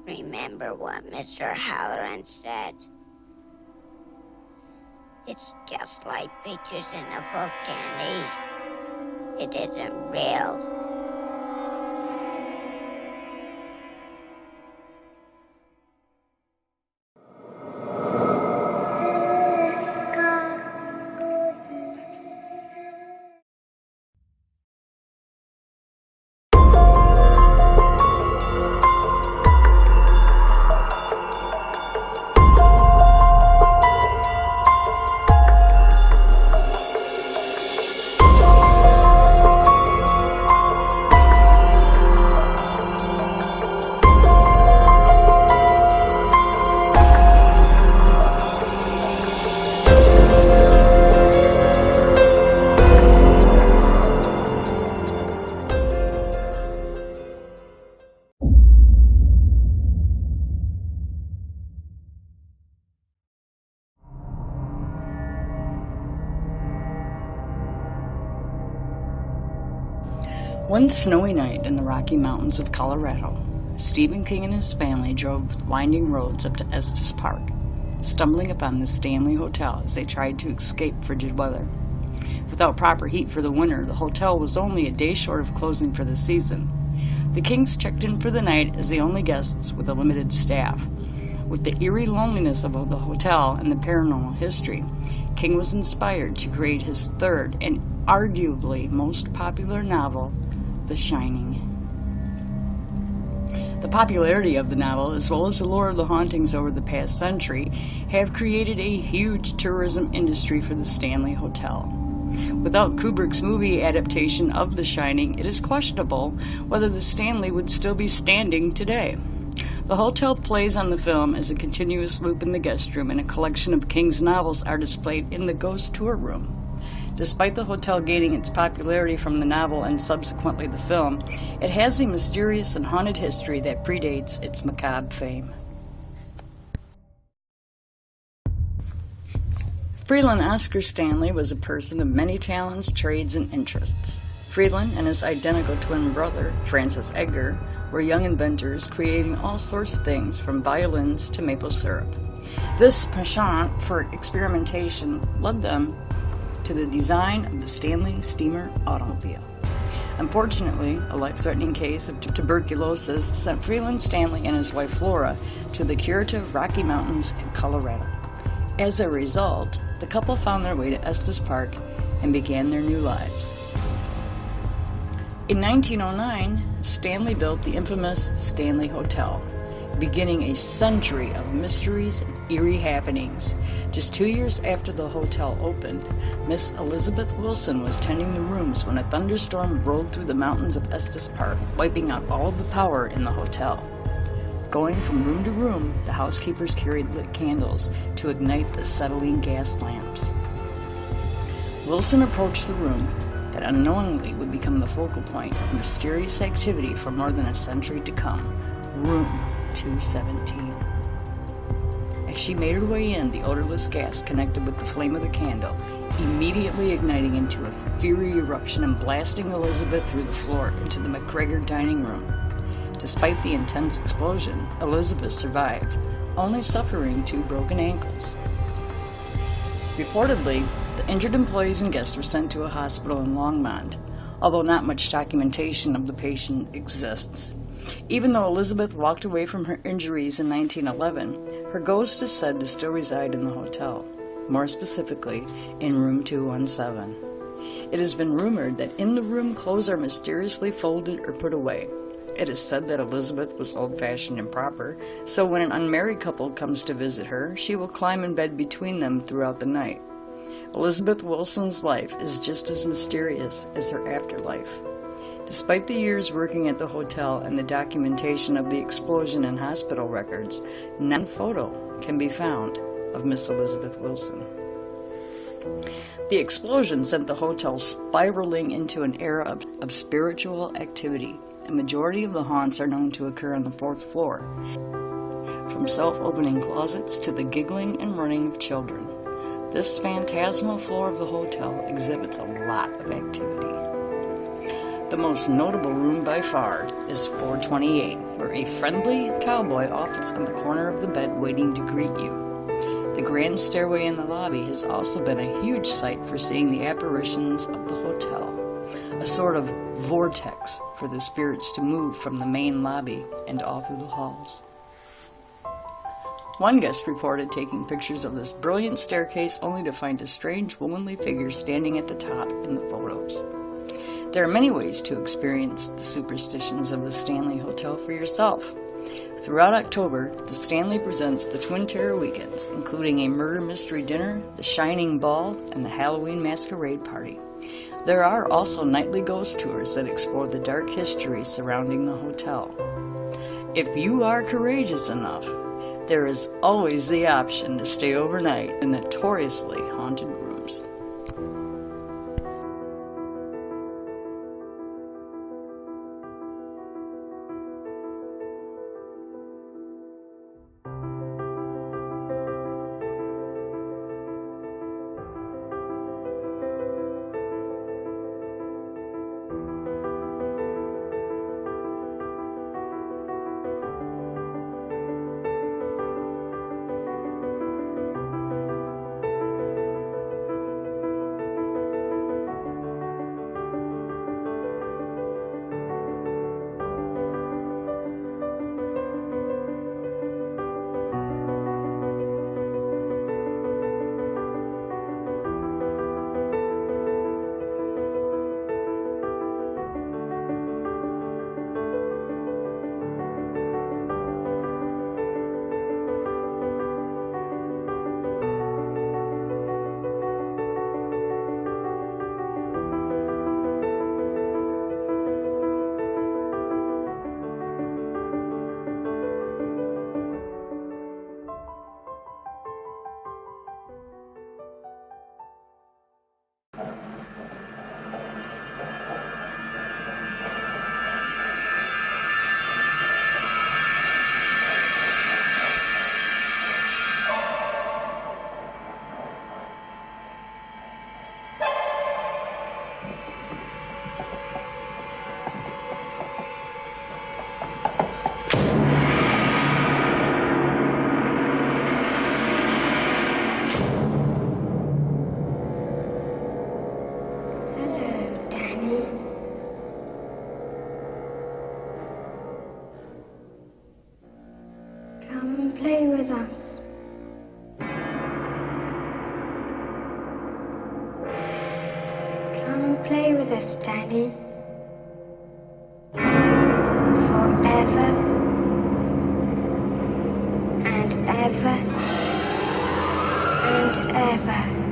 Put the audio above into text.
Remember what Mr. Halloran said? It's just like pictures in a book, Danny. It isn't real. One snowy night in the Rocky Mountains of Colorado, Stephen King and his family drove the winding roads up to Estes Park, stumbling upon the Stanley Hotel as they tried to escape frigid weather. Without proper heat for the winter, the hotel was only a day short of closing for the season. The Kings checked in for the night as the only guests with a limited staff. With the eerie loneliness of the hotel and the paranormal history, King was inspired to create his third and arguably most popular novel, The Shining. The popularity of the novel, as well as the lore of the hauntings over the past century, have created a huge tourism industry for the Stanley Hotel. Without Kubrick's movie adaptation of The Shining, it is questionable whether the Stanley would still be standing today. The hotel plays on the film as a continuous loop in the guest room, and a collection of King's novels are displayed in the ghost tour room. Despite the hotel gaining its popularity from the novel and subsequently the film, it has a mysterious and haunted history that predates its macabre fame. Freeland Oscar Stanley was a person of many talents, trades, and interests. Freeland and his identical twin brother, Francis Edgar, were young inventors creating all sorts of things from violins to maple syrup. This penchant for experimentation led them to the design of the Stanley steamer automobile. Unfortunately, a life-threatening case of tuberculosis sent Freeland Stanley and his wife Flora to the curative Rocky Mountains in Colorado. As a result, the couple found their way to Estes Park and began their new lives. In 1909, Stanley built the infamous Stanley Hotel, beginning a century of mysteries and eerie happenings. Just 2 years after the hotel opened, Miss Elizabeth Wilson was tending the rooms when a thunderstorm rolled through the mountains of Estes Park, wiping out all of the power in the hotel. Going from room to room, the housekeepers carried lit candles to ignite the acetylene gas lamps. Wilson approached the room that unknowingly would become the focal point of mysterious activity for more than a century to come, room 217. As she made her way in, the odorless gas connected with the flame of the candle, immediately igniting into a fiery eruption and blasting Elizabeth through the floor into the McGregor dining room. Despite the intense explosion, Elizabeth survived, only suffering 2 broken ankles. Reportedly, the injured employees and guests were sent to a hospital in Longmont, although not much documentation of the patient exists. Even though Elizabeth walked away from her injuries in 1911, her ghost is said to still reside in the hotel, more specifically in room 217. It has been rumored that in the room clothes are mysteriously folded or put away. It is said that Elizabeth was old-fashioned and proper, so when an unmarried couple comes to visit her, she will climb in bed between them throughout the night. Elizabeth Wilson's life is just as mysterious as her afterlife. Despite the years working at the hotel and the documentation of the explosion in hospital records, not a photo can be found of Miss Elizabeth Wilson. The explosion sent the hotel spiraling into an era of spiritual activity. A majority of the haunts are known to occur on the 4th floor, from self-opening closets to the giggling and running of children. This phantasmal floor of the hotel exhibits a lot of activity. The most notable room by far is 428, where a friendly cowboy often on the corner of the bed waiting to greet you. The grand stairway in the lobby has also been a huge site for seeing the apparitions of the hotel, a sort of vortex for the spirits to move from the main lobby and all through the halls. One guest reported taking pictures of this brilliant staircase only to find a strange womanly figure standing at the top in the photos. There are many ways to experience the superstitions of the Stanley Hotel for yourself. Throughout October, the Stanley presents the Twin Terror Weekends, including a murder mystery dinner, the Shining Ball, and the Halloween Masquerade Party. There are also nightly ghost tours that explore the dark history surrounding the hotel. If you are courageous enough, there is always the option to stay overnight in the notoriously haunted rooms. Play with us. Come and play with us, Daddy. Forever and ever and ever.